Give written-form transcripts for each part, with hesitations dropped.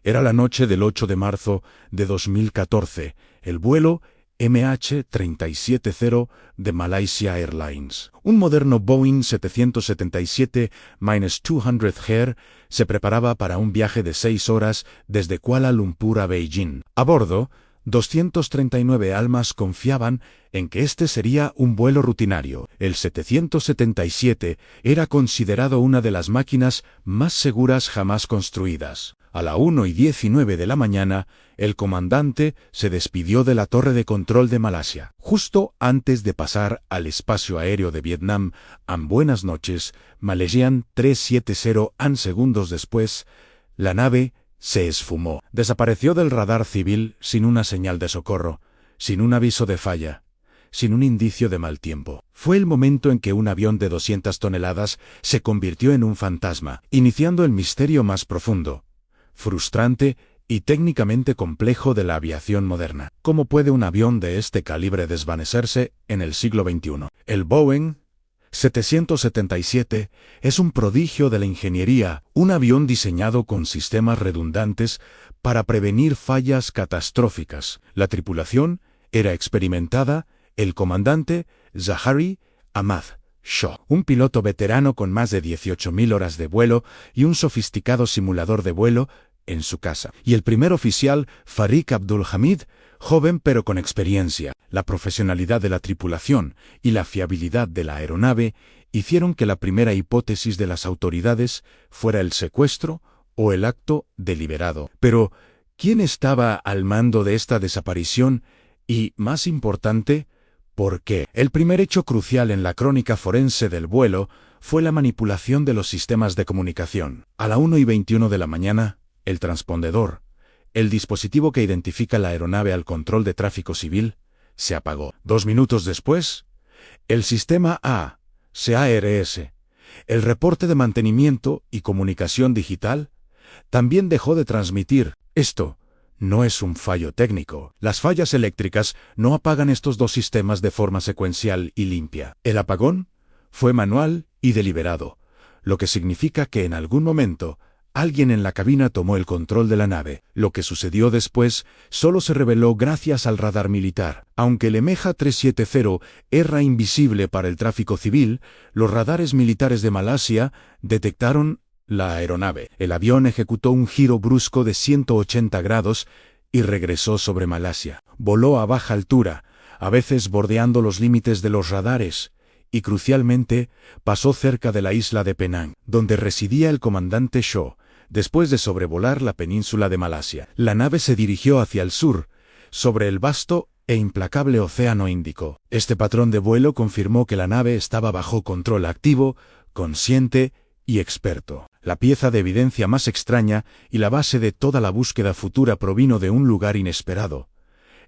Era la noche del 8 de marzo de 2014, el vuelo MH370 de Malaysia Airlines. Un moderno Boeing 777-200 se preparaba para un viaje de 6 horas desde Kuala Lumpur a Beijing. A bordo, 239 almas confiaban en que este sería un vuelo rutinario. El 777 era considerado una de las máquinas más seguras jamás construidas. A la 1:19 de la mañana, el comandante se despidió de la torre de control de Malasia. Justo antes de pasar al espacio aéreo de Vietnam, buenas noches, Malaysian 370 segundos después, la nave se esfumó. Desapareció del radar civil sin una señal de socorro, sin un aviso de falla, sin un indicio de mal tiempo. Fue el momento en que un avión de 200 toneladas se convirtió en un fantasma, iniciando el misterio más profundo, frustrante y técnicamente complejo de la aviación moderna. ¿Cómo puede un avión de este calibre desvanecerse en el siglo XXI? El Boeing 777 es un prodigio de la ingeniería, un avión diseñado con sistemas redundantes para prevenir fallas catastróficas. La tripulación era experimentada, el comandante Zahari Ahmad Shah, un piloto veterano con más de 18.000 horas de vuelo y un sofisticado simulador de vuelo en su casa. Y el primer oficial, Farik Abdul Hamid, joven pero con experiencia. La profesionalidad de la tripulación y la fiabilidad de la aeronave hicieron que la primera hipótesis de las autoridades fuera el secuestro o el acto deliberado. Pero, ¿quién estaba al mando de esta desaparición? Y, más importante, ¿por qué? El primer hecho crucial en la crónica forense del vuelo fue la manipulación de los sistemas de comunicación. A la 1:21 de la mañana, el transpondedor, el dispositivo que identifica la aeronave al control de tráfico civil, se apagó. 2 minutos después, el sistema CARS, el reporte de mantenimiento y comunicación digital, también dejó de transmitir. Esto no es un fallo técnico. Las fallas eléctricas no apagan estos dos sistemas de forma secuencial y limpia. El apagón fue manual y deliberado, lo que significa que en algún momento alguien en la cabina tomó el control de la nave. Lo que sucedió después solo se reveló gracias al radar militar. Aunque el MH370 era invisible para el tráfico civil, los radares militares de Malasia detectaron la aeronave. El avión ejecutó un giro brusco de 180 grados y regresó sobre Malasia. Voló a baja altura, a veces bordeando los límites de los radares, y crucialmente pasó cerca de la isla de Penang, donde residía el comandante Shah. Después de sobrevolar la península de Malasia, la nave se dirigió hacia el sur, sobre el vasto e implacable Océano Índico. Este patrón de vuelo confirmó que la nave estaba bajo control activo, consciente y experto. La pieza de evidencia más extraña y la base de toda la búsqueda futura provino de un lugar inesperado: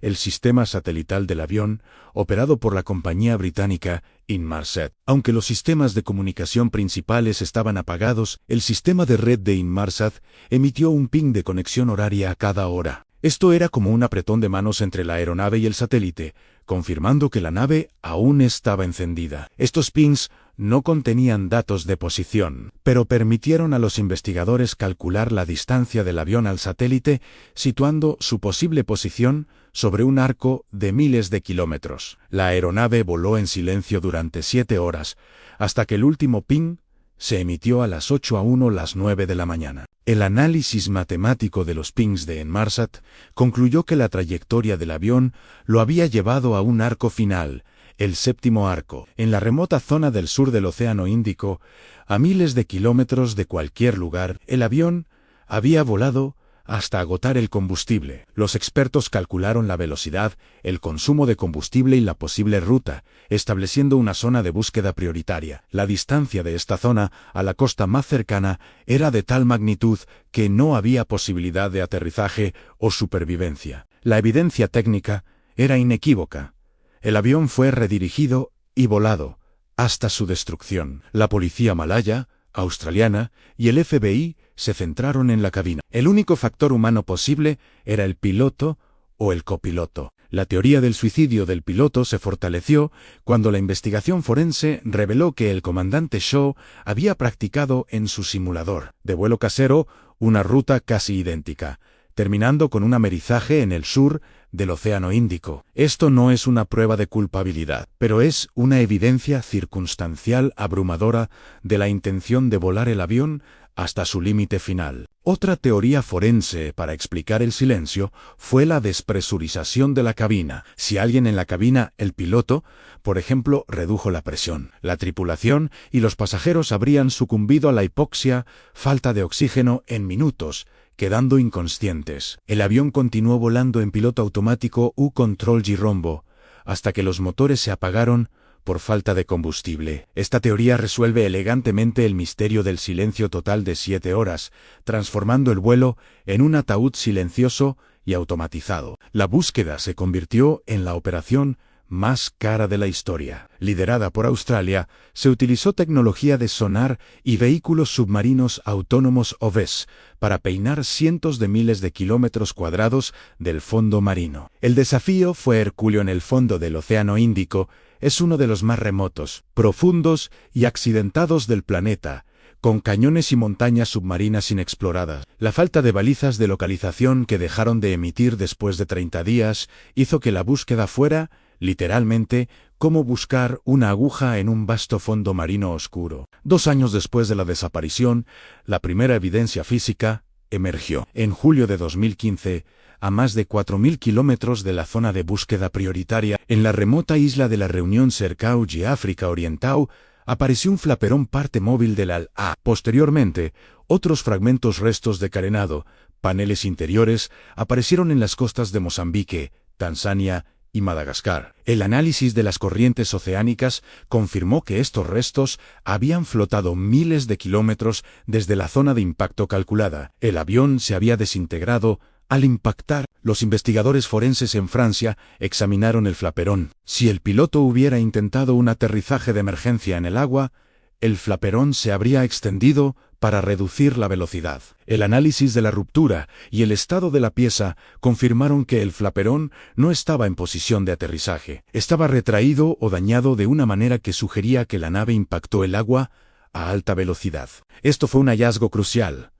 el sistema satelital del avión, operado por la compañía británica Inmarsat. Aunque los sistemas de comunicación principales estaban apagados, el sistema de red de Inmarsat emitió un ping de conexión horaria a cada hora. Esto era como un apretón de manos entre la aeronave y el satélite, confirmando que la nave aún estaba encendida. Estos pings no contenían datos de posición, pero permitieron a los investigadores calcular la distancia del avión al satélite, situando su posible posición sobre un arco de miles de kilómetros. La aeronave voló en silencio durante 7 horas, hasta que el último ping se emitió a las 8:01, las 9 de la mañana. El análisis matemático de los pings de Inmarsat concluyó que la trayectoria del avión lo había llevado a un arco final, el séptimo arco, en la remota zona del sur del Océano Índico, a miles de kilómetros de cualquier lugar. El avión había volado hasta agotar el combustible. Los expertos calcularon la velocidad, el consumo de combustible y la posible ruta, estableciendo una zona de búsqueda prioritaria. La distancia de esta zona a la costa más cercana era de tal magnitud que no había posibilidad de aterrizaje o supervivencia. La evidencia técnica era inequívoca. El avión fue redirigido y volado hasta su destrucción. La policía malaya, australiana y el FBI se centraron en la cabina. El único factor humano posible era el piloto o el copiloto. La teoría del suicidio del piloto se fortaleció cuando la investigación forense reveló que el comandante Shah había practicado en su simulador de vuelo casero una ruta casi idéntica, terminando con un amerizaje en el sur del Océano Índico. Esto no es una prueba de culpabilidad, pero es una evidencia circunstancial abrumadora de la intención de volar el avión hasta su límite final. Otra teoría forense para explicar el silencio fue la despresurización de la cabina. Si alguien en la cabina, el piloto, por ejemplo, redujo la presión, la tripulación y los pasajeros habrían sucumbido a la hipoxia, falta de oxígeno en minutos, quedando inconscientes. El avión continuó volando en piloto automático U-Control G-Rombo, hasta que los motores se apagaron por falta de combustible. Esta teoría resuelve elegantemente el misterio del silencio total de 7 horas, transformando el vuelo en un ataúd silencioso y automatizado. La búsqueda se convirtió en la operación más cara de la historia. Liderada por Australia, se utilizó tecnología de sonar y vehículos submarinos autónomos OVES para peinar cientos de miles de kilómetros cuadrados del fondo marino. El desafío fue hercúleo. En el fondo del Océano Índico es uno de los más remotos, profundos y accidentados del planeta, con cañones y montañas submarinas inexploradas. La falta de balizas de localización que dejaron de emitir después de 30 días hizo que la búsqueda fuera, literalmente, como buscar una aguja en un vasto fondo marino oscuro. 2 años después de la desaparición, la primera evidencia física emergió. En julio de 2015, a más de 4.000 kilómetros de la zona de búsqueda prioritaria, en la remota isla de la Reunión Cercau y África Oriental, apareció un flaperón parte móvil del Al-A. Posteriormente, otros fragmentos restos de carenado, paneles interiores, aparecieron en las costas de Mozambique, Tanzania y Madagascar. El análisis de las corrientes oceánicas confirmó que estos restos habían flotado miles de kilómetros desde la zona de impacto calculada. El avión se había desintegrado al impactar. Los investigadores forenses en Francia examinaron el flaperón. Si el piloto hubiera intentado un aterrizaje de emergencia en el agua, el flaperón se habría extendido para reducir la velocidad. El análisis de la ruptura y el estado de la pieza confirmaron que el flaperón no estaba en posición de aterrizaje. Estaba retraído o dañado de una manera que sugería que la nave impactó el agua a alta velocidad. Esto fue un hallazgo crucial.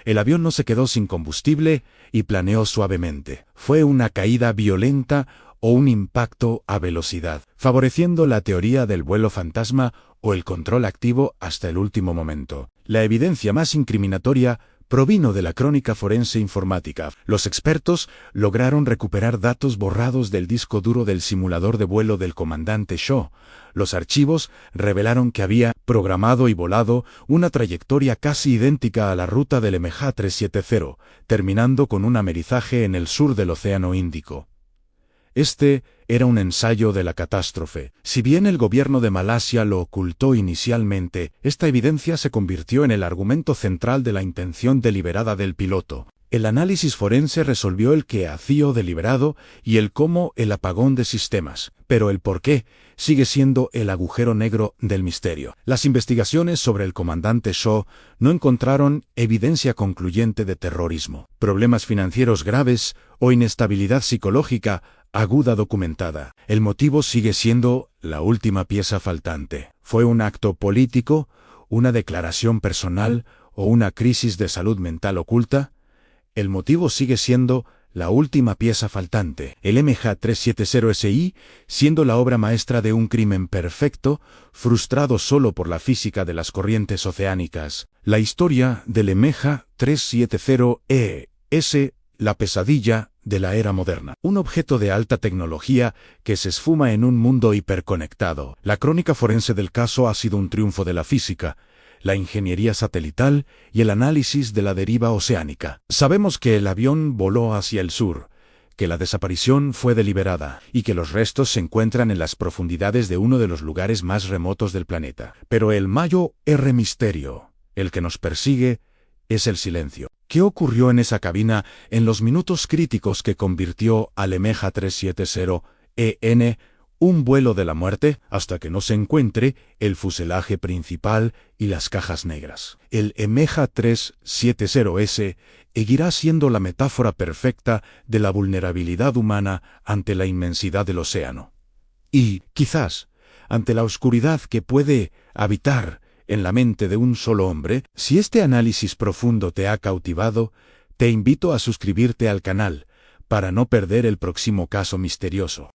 El avión no se quedó sin combustible y planeó suavemente. Fue una caída violenta o un impacto a velocidad, favoreciendo la teoría del vuelo fantasma o el control activo hasta el último momento. La evidencia más incriminatoria provino de la crónica forense informática. Los expertos lograron recuperar datos borrados del disco duro del simulador de vuelo del comandante Shaw. Los archivos revelaron que había programado y volado una trayectoria casi idéntica a la ruta del MH370, terminando con un amerizaje en el sur del Océano Índico. Este era un ensayo de la catástrofe. Si bien el gobierno de Malasia lo ocultó inicialmente, esta evidencia se convirtió en el argumento central de la intención deliberada del piloto. El análisis forense resolvió el qué hacía deliberado y el cómo el apagón de sistemas, pero el por qué sigue siendo el agujero negro del misterio. Las investigaciones sobre el comandante Shaw no encontraron evidencia concluyente de terrorismo, problemas financieros graves o inestabilidad psicológica aguda documentada. El motivo sigue siendo la última pieza faltante. ¿Fue un acto político, una declaración personal o una crisis de salud mental oculta? El motivo sigue siendo la última pieza faltante. El MH370SI, siendo la obra maestra de un crimen perfecto, frustrado solo por la física de las corrientes oceánicas. La historia del MH370 es la pesadilla de la era moderna. Un objeto de alta tecnología que se esfuma en un mundo hiperconectado. La crónica forense del caso ha sido un triunfo de la física, la ingeniería satelital y el análisis de la deriva oceánica. Sabemos que el avión voló hacia el sur, que la desaparición fue deliberada y que los restos se encuentran en las profundidades de uno de los lugares más remotos del planeta. Pero el mayor misterio, el que nos persigue, es el silencio. ¿Qué ocurrió en esa cabina en los minutos críticos que convirtió al MH370 en un vuelo de la muerte hasta que no se encuentre el fuselaje principal y las cajas negras? El MH370S seguirá siendo la metáfora perfecta de la vulnerabilidad humana ante la inmensidad del océano. Y, quizás, ante la oscuridad que puede habitar en la mente de un solo hombre. Si este análisis profundo te ha cautivado, te invito a suscribirte al canal, para no perder el próximo caso misterioso.